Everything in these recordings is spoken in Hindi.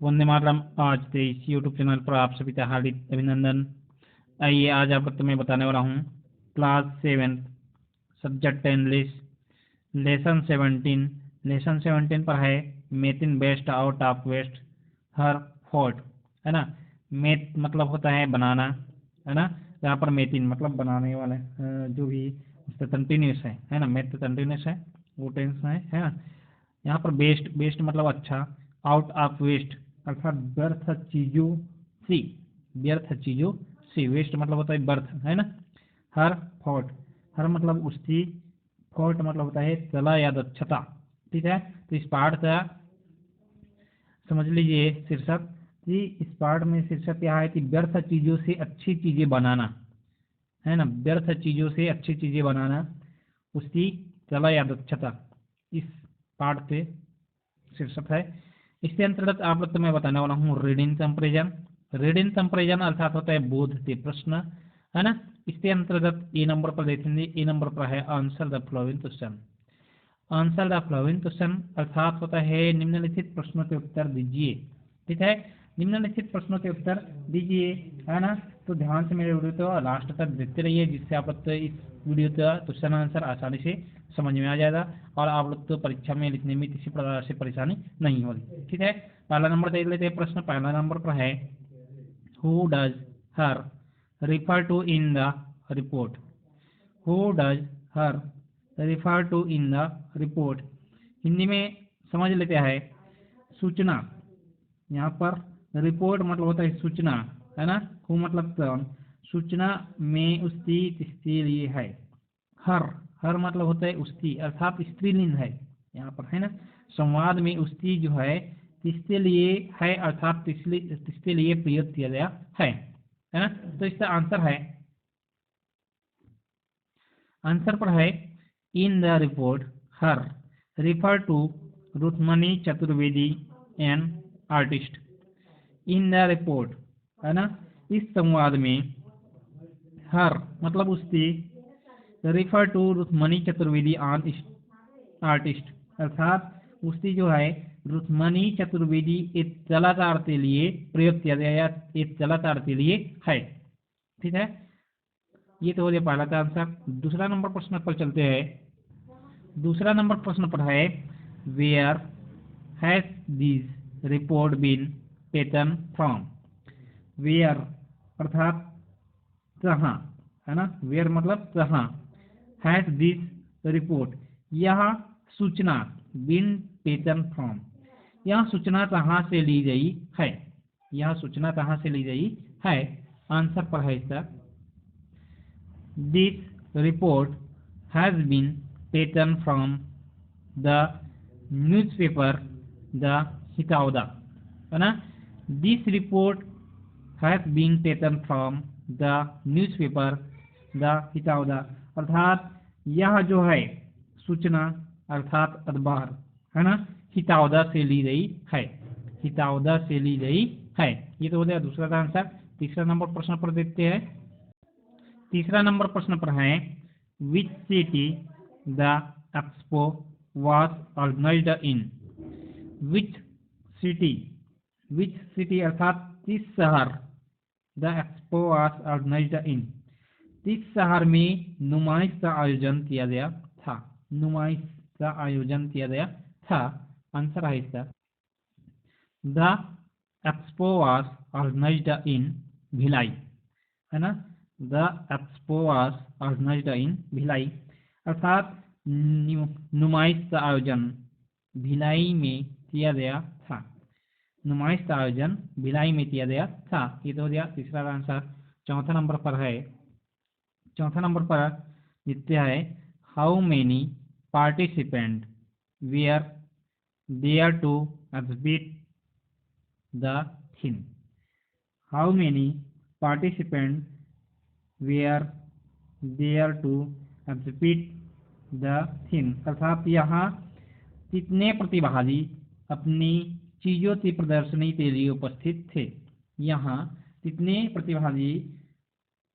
वंदे मातरम। आज से इस यूट्यूब चैनल पर आप सभी का हार्दिक अभिनंदन। आइए आज आपको मैं बताने वाला हूँ class 7 subject English lesson 17। Lesson 17 पर है मेथिन best out of waste her forte, है ना। मेथ मतलब होता है बनाना, है ना। यहाँ पर मेथिन मतलब बनाने वाले जो भी उसका कंटिन्यूस है ना। मेथ कंटिन्यूस है, वो टेंस है ना। यहाँ पर बेस्ट, बेस्ट मतलब अच्छा, आउट ऑफ वेस्ट अर्थात व्यर्थ चीजों से, व्यर्थ चीजों से। वेस्ट मतलब होता है व्यर्थ, है ना। हर थॉट, हर मतलब उसकी, थॉट मतलब होता है कला या दक्षता, ठीक है। तो इस पाठ का समझ लीजिए शीर्षक कि इस पाठ में शीर्षक क्या है कि व्यर्थ चीजों से अच्छी चीजें बनाना, है ना। व्यर्थ चीजों से अच्छी चीजें बनाना उसकी कला या दक्षता, इस पाठ से शीर्षक है। इसके अंतर्गत आप लोग को मैं बताने वाला हूँ रीडिंग कंपेरिजन। रीडिंग कंपेरिजन अर्थात होता है बोध से प्रश्न, है ना। इसके अंतर्गत ए नंबर पर देखेंगे, ए नंबर पर है answer the flowing question. Answer the flowing question अर्थात होता है निम्नलिखित प्रश्नों के उत्तर दीजिए, ठीक है। निम्नलिखित प्रश्नों के उत्तर दीजिए, है ना। तो ध्यान से मेरे वीडियो को लास्ट तक देखते रहिए, जिससे आप लोग इस वीडियो का क्वेश्चन आंसर आसानी से समझ में आ जाएगा और आप लोग को परीक्षा में लिखने में किसी प्रकार से परेशानी नहीं होगी, ठीक है। पहला नंबर देख लेते हैं प्रश्न। पहला नंबर पर है who does her refer to in the report. Who does her refer to in the report. Hindi में समझ लेते हैं सूचना। यहाँ पर रिपोर्ट मतलब होता है सूचना, है ना। हु मतलब कौन, सूचना में उसकी किसके लिए है। हर, हर मतलब होता है उसकी अर्थात स्त्रीलिंग है यहाँ पर, है ना। संवाद में उसकी जो है किसके लिए है अर्थात किसके लिए प्रयोग किया गया है ना। तो इसका आंसर है, आंसर पर है in the report her refer to Rukmani Chaturvedi an artist. In the report, है ना। इस संवाद में हर मतलब उसकी, refer to Rukmani Chaturvedi on artist अर्थात उसकी जो है रुक्मणी चतुर्वेदी एक कलाकार के लिए प्रयोग किया गया या एक कलाकार के लिए है, ठीक है। ये तो हो गया पहला का आंसर। दूसरा नंबर प्रश्न पर चलते हैं। दूसरा नंबर प्रश्न पर है where has this report been taken from. Where अर्थात कहाँ, है ना। वेयर मतलब कहाँ, हैज दिस रिपोर्ट यह सूचना, बीन टेकन फ्रॉम यह सूचना कहाँ से ली गई है। यह सूचना कहाँ से ली गई है। आंसर पर है इसका this report has been taken from the newspaper the Hitavada, है ना। This report has been taken from the newspaper the Hitavada अर्थात यह जो है सूचना अर्थात अखबार, है ना, हितौदा से ली गई है। हितौदा से ली गई है। ये तो हो गया दूसरा का आंसर। तीसरा नंबर प्रश्न पर देखते हैं। तीसरा नंबर प्रश्न पर है which city the expo was organised in. Which city, which city अर्थात किस शहर, the expo was organised in किस शहर में नुमाइश का आयोजन किया गया था। नुमाइश का आयोजन किया गया था। आंसर है इसका द एक्सपो वाज ऑर्गेनाइज्ड इन भिलाई, है ना। द एक्सपो वाज ऑर्गेनाइज्ड इन भिलाई अर्थात नुमाइश का आयोजन भिलाई में किया गया था। नुमाइश का आयोजन भिलाई में किया गया था। ये तो हो गया तीसरा आंसर। चौथा नंबर पर है, चौथा नंबर पर लिखते हैं how many participant were there to exhibit the theme. How many participant were there to exhibit the theme अर्थात यहाँ कितने प्रतिभागी अपनी चीजों की प्रदर्शनी के लिए उपस्थित थे। यहाँ कितने प्रतिभागी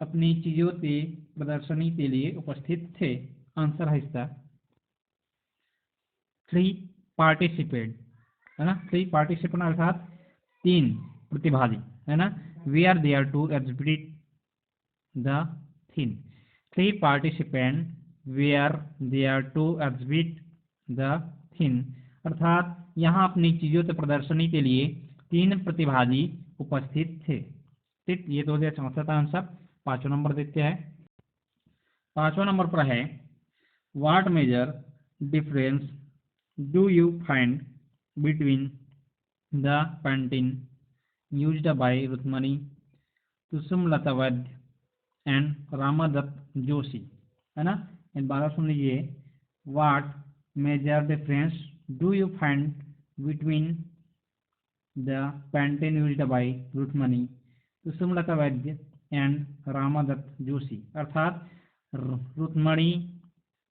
अपनी चीजों के प्रदर्शनी के लिए उपस्थित थे। आंसर है इसका 3 पार्टिसिपेंट, है ना। 3 पार्टिसिपेंट अर्थात 3 प्रतिभागी, है ना, we are there to exhibit the theme. 3 participant we are there to exhibit the theme, अर्थात यहाँ अपनी चीजों के प्रदर्शनी के लिए 3 प्रतिभागी उपस्थित थे। ठीक, ये तो हो गया 64 का आंसर। 5वां नंबर देखते हैं। 5वां नंबर पर है what major difference do you find between the painting used by Rukmani Kusumlata Vaidya and रामादत्त Joshi, है ना। इन बारह सुन लीजिए। What major difference do you find between the painting used by Rukmani Kusumlata Vaidya and रामादत्त Joshi, अर्थात रुक्मणी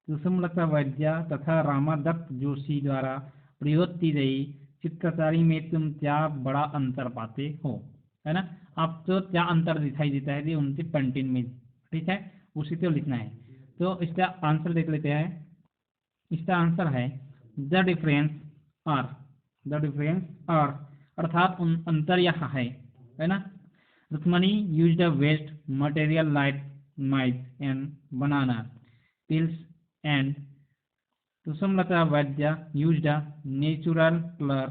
कुसुमलता वैद्य तथा रामादत्त जोशी द्वारा प्रयोग की गई चित्रकारी में तुम क्या बड़ा अंतर पाते हो, है ना। आपको क्या अंतर दिखाई देता है उनकी पेंटिंग में, ठीक है, उसी को लिखना है। तो इसका आंसर देख लेते हैं। इसका आंसर है द डिफरेंस आर, अर्थात अंतर यह है ना। Rukmini used a waste material like maize and banana peels and Kusumlata Vaidya used a natural colour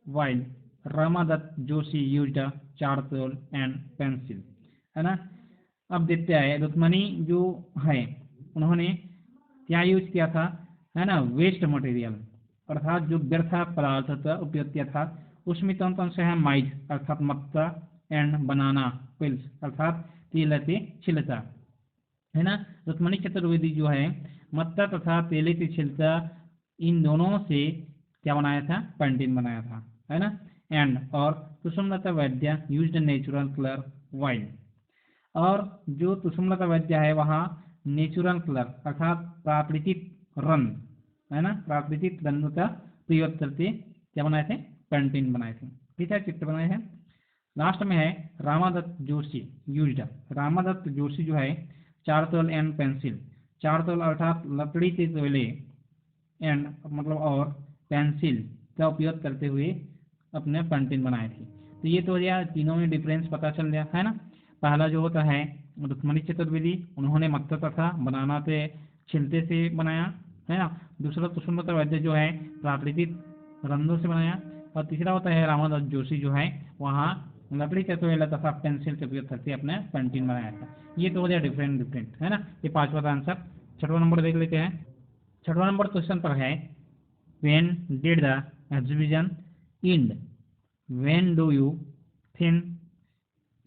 while Ramadatt Joshi used a charcoal and pencil, है ना। अब देखते हैं रुक्मणी जो है उन्होंने क्या यूज किया था, है ना, वेस्ट मटेरियल, अर्थात जो व्यर्थ पदार्थ का उपयोग किया था उसमें कौन कौन से है, माइज अर्थात मक्का एंड बनाना पिल्स अर्थात केले के छिलका, है ना। रुक्मणी चतुर्वेदी जो है मक्का तथा केले के छिलका इन दोनों से क्या बनाया था, पेंटिंग बनाया था, है ना। एंड और Kusumlata Vaidya used natural colour while, और जो कुसुमलता वैद्य है वहाँ नेचुरल कलर अर्थात प्राकृतिक रंग, है ना, प्राकृतिक रंग का प्रयोग करके क्या बनाए थे, पेंटिंग बनाए थे, ठीक है, चित्र बनाए हैं। लास्ट में है रामादत्त जोशी यूज्ड, रामादत्त जोशी जो है चारकोल एंड पेंसिल, चारकोल अर्थात लकड़ी के कोयले एंड मतलब और पेंसिल का उपयोग करते हुए अपने पेंटिंग बनाए थे। तो ये तो यार तीनों में डिफरेंस पता चल गया, है ना। पहला जो होता है रुक्मणी चतुर्वेदी, उन्होंने मक्का तथा बनाना से छिलते से बनाया, है ना। दूसरा कुसुमलता वैद्य जो है प्राकृतिक रंगों से बनाया, और तीसरा होता है रामादत्त जोशी जो है वहाँ लकड़ी के कोयला तथा पेंसिल के उपयोग करके अपने पेंटिंग बनाया था। ये तो हो गया डिफरेंट, है ना। ये 5वां का आंसर। 6वां नंबर देख लेते हैं। 6वां नंबर क्वेश्चन पर है when did the exhibition end, when do you think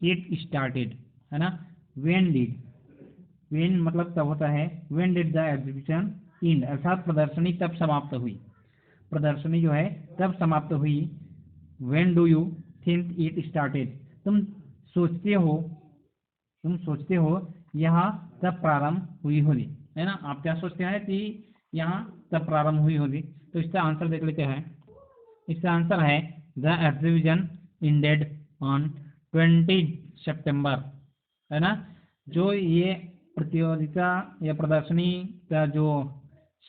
it started, है ना। when मतलब तब होता है, when did the exhibition end अर्थात प्रदर्शनी तब समाप्त हुई, प्रदर्शनी जो है तब समाप्त हुई। when do you think it started तुम सोचते हो यहाँ तब प्रारंभ हुई होगी, है ना। आप क्या सोचते हैं कि यहाँ तब प्रारंभ हुई होगी, तो इसका आंसर देख लेते हैं। इसका आंसर है द एग्जीबिशन इंडेड ऑन 20 सितंबर, है ना। जो ये प्रतियोगिता या प्रदर्शनी का जो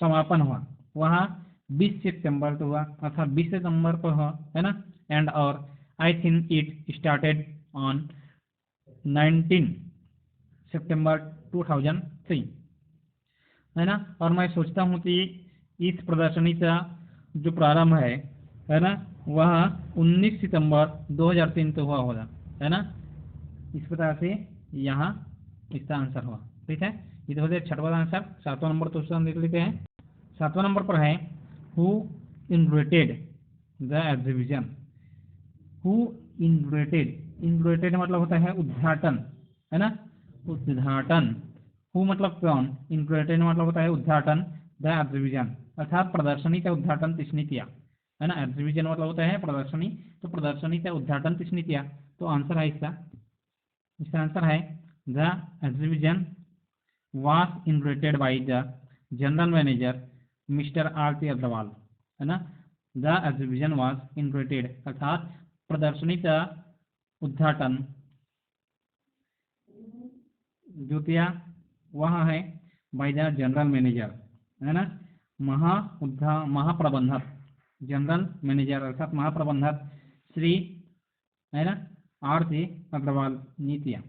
समापन हुआ वहाँ 20 सितंबर को हुआ, अर्थात 20 सितंबर को हुआ, है ना। एंड और I think it started on 19 सितंबर 2003, है ना। और मैं सोचता हूँ कि इस प्रदर्शनी का जो प्रारंभ है ना, वह 19 सितंबर 2003 को हुआ होगा, है ना। इस प्रकार से यहाँ इसका आंसर हुआ, ठीक है। ये तो हो गया 6वां आंसर। 7वां नंबर क्वेश्चन देख लेते हैं। 7वां नंबर पर है who inaugurated the exhibition, who inaugurated मतलब होता है उद्घाटन, है ना, उद्घाटन। हु मतलब कौन, इनॉग्रेटेड मतलब होता है उद्घाटन, द एग्जीबिशन अर्थात प्रदर्शनी का उद्घाटन किसने किया, है ना। एग्जीबिशन मतलब होता है प्रदर्शनी, तो प्रदर्शनी का उद्घाटन किसने किया, तो आंसर है इसका आंसर है the exhibition was inaugurated by the general manager mister R.T. Agarwal, है ना। द एग्जीबिशन वाज इनॉग्रेटेड अर्थात प्रदर्शनी का उद्घाटन जो किया वहाँ है बाय द जनरल मैनेजर, है ना, महाप्रबंधक, जनरल मैनेजर अर्थात महाप्रबंधक श्री है ना, आरती अग्रवाल नीतियाँ।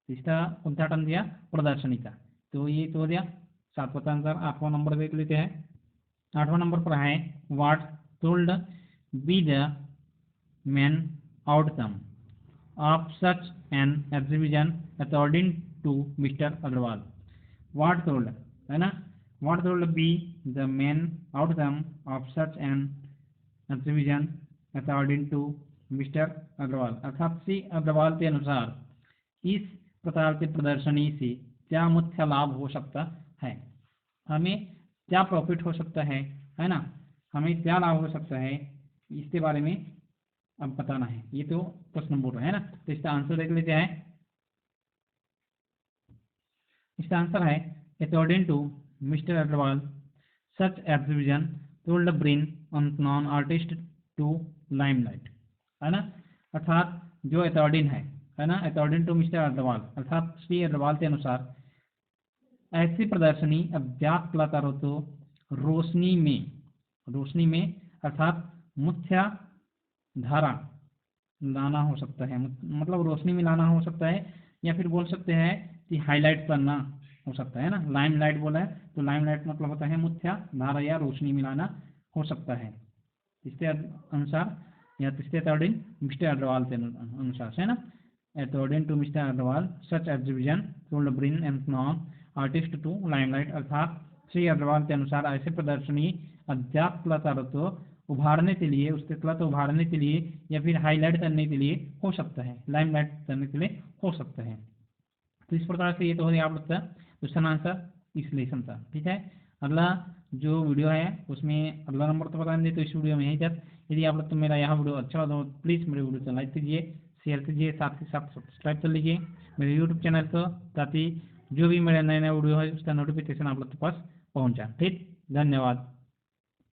इसका कौन सा टर्म दिया, प्रदर्शनी का। तो ये तो हो गया 7वां आंसर। 8वां नंबर देख लेते हैं। 8वां नंबर पर है what told be the main outcome of such an exhibition according to mister Agarwal. What told, है ना, what told be the main outcome of such an exhibition according to mister Agarwal. अर्थात श्री अग्रवाल के अनुसार इस प्रकार की प्रदर्शनी से क्या मुख्य लाभ हो सकता है, हमें क्या प्रॉफिट हो सकता है ना, हमें क्या लाभ हो सकता है, इसके बारे में अब बताना है। ये तो प्रश्न बोल रहे हैं ना। तो इसका आंसर देख लेते हैं। इसका आंसर है according to mister Agarwal such exhibition told bring unknown artist to limelight, है ना। अर्थात जो अकॉर्डिंग है ना, अकॉर्डिंग टू मिस्टर अग्रवाल अर्थात श्री अग्रवाल के अनुसार ऐसी प्रदर्शनी अज्ञात कलाकारों को रोशनी में अर्थात मुख्य धारा लाना हो सकता है, मतलब रोशनी में लाना हो सकता है, या फिर बोल सकते हैं कि हाईलाइट करना हो सकता है ना। लाइमलाइट बोला है तो लाइमलाइट मतलब होता है मुख्य धारा या रोशनी में लाना हो सकता है, इसके अनुसार या इसके अकॉर्डिंग मिस्टर अग्रवाल के अनुसार, है ना। According to mister Agarwal such exhibition told bring एंड नॉन आर्टिस्ट टू लाइमलाइट। अर्थात श्री अग्रवाल के अनुसार ऐसे प्रदर्शनी अज्ञात कलाकारों को उभारने के लिए, उसके कला को उभारने के लिए या फिर हाईलाइट करने के लिए हो सकता है, लाइमलाइट करने के लिए हो सकता है। तो इस प्रकार से ये तो हो गया आप लोग का क्वेश्चन आंसर इस लेसन का। ठीक है, अगला जो वीडियो है उसमें अगला नंबर तो बता दें, तो इस वीडियो में यहीं तक। यदि आप लोग को मेरा यह वीडियो अच्छा लगा तो प्लीज़ मेरे वीडियो को लाइक कीजिए, शेयर कीजिए, साथ ही साथ सब्सक्राइब कर लीजिए मेरे यूट्यूब चैनल को, ताकि जो भी मेरे नए नए वीडियो है उसका नोटिफिकेशन आप लोग के पास पहुँचा। ठीक, धन्यवाद।